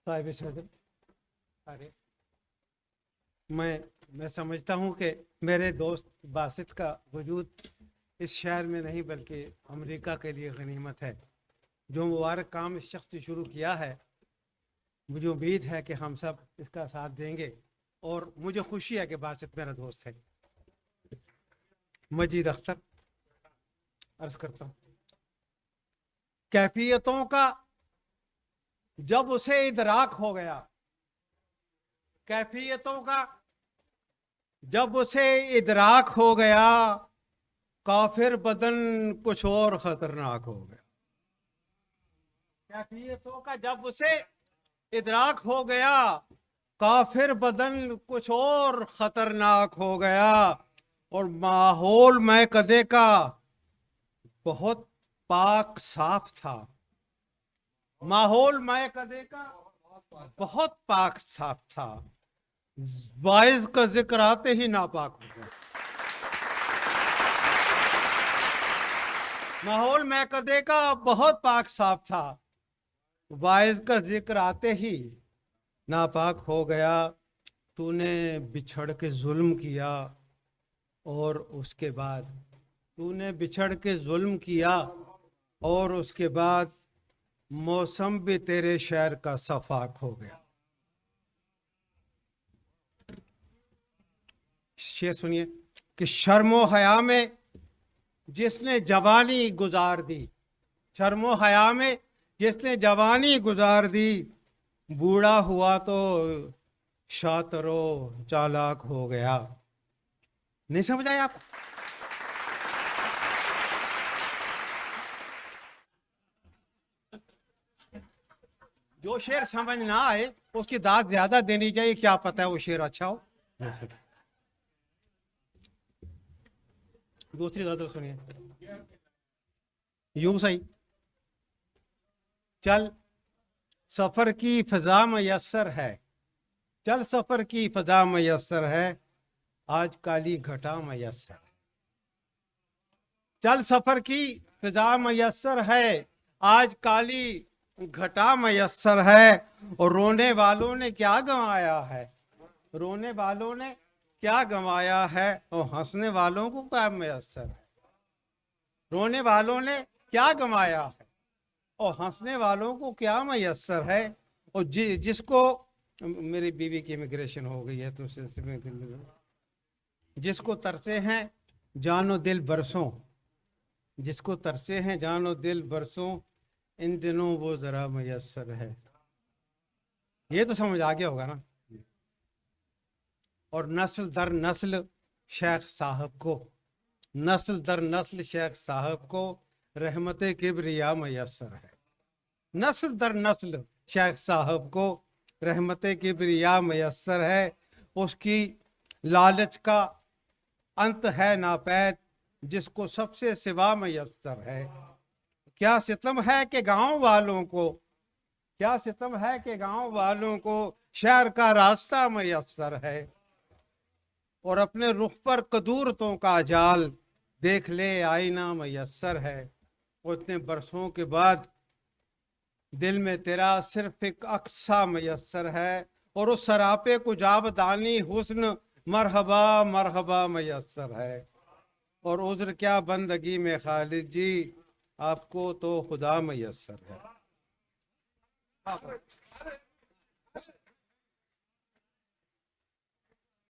साहिब सदर, अरे मैं समझता हूँ कि मेरे दोस्त बासित का वजूद इस शहर में नहीं बल्कि अमेरिका के लिए गनीमत है। जो मुबारक काम इस शख्स ने शुरू किया है, मुझे उम्मीद है कि हम सब इसका साथ देंगे और मुझे खुशी है कि बासित मेरा दोस्त है। मजीद अख्तर अर्ज करता हूँ, कैफियतों का जब उसे इदराक हो गया, कैफियतों का जब उसे इदराक हो गया, काफिर बदन कुछ और खतरनाक हो गया। कैफियतों का जब उसे इदराक हो गया, काफिर बदन कुछ और खतरनाक हो गया। और माहौल मैकदे का बहुत पाक साफ था, माहौल मैकदे का बहुत पाक साफ था। वाइज का जिक्र आते ही नापाक हो गया। माहौल मैकदे का बहुत पाक साफ था, वाइज का जिक्र आते ही नापाक हो गया। तूने बिछड़ के जुल्म किया और उसके बाद तूने बिछड़ के जुल्म किया और उसके बाद मौसम भी तेरे शहर का सफाक हो गया। शेर सुनिए कि शर्मो हया में जिसने जवानी गुजार दी, शर्मो हया में जिसने जवानी गुजार दी, बूढ़ा हुआ तो शातरो चालाक हो गया। नहीं समझ आया आप? जो शेर समझ ना आए उसकी दाद ज्यादा देनी चाहिए, क्या पता है वो शेर अच्छा हो। दूसरी गजल सुनिए, यूं सही, चल सफर की फजा मयसर है, चल सफर की फजा मयसर है, आज काली घटा मयसर है। चल सफर की फिजा मयसर है, आज काली घटा मयसर है। और रोने वालों ने क्या गंवाया है, रोने वालों ने क्या गंवाया है, और हंसने वालों को क्या मयसर है। रोने वालों ने क्या गंवाया है और हंसने वालों को क्या मयसर है। और जिसको मेरी बीवी की इमिग्रेशन हो गई है तो जिसको तरसे हैं जानो दिल बरसों, जिसको तरसे हैं जानो दिल बरसों, इन दिनों वो जरा मयसर है। ये तो समझ आ गया होगा ना। और नस्ल दर नस्ल शेख साहब को, नस्ल दर नस्ल शेख साहब को रहमत किबरिया मयसर है। नस्ल दर नस्ल शेख साहब को रहमत किबरिया मयसर है। उसकी लालच का अंत है नापैद, जिसको सबसे सिवा मयसर है। क्या सितम है कि गांव वालों को, क्या सितम है कि गांव वालों को शहर का रास्ता मयसर है। और अपने रुख पर कदूरतों का जाल देख ले आईना मयसर है। और इतने बरसों के बाद दिल में तेरा सिर्फ एक अक्सा मयसर है। और उस सरापे को जावदानी हुस्न मरहबा मरहबा मयसर है। और उज्र क्या बंदगी में खालिद जी, आपको तो खुदा मयसर है।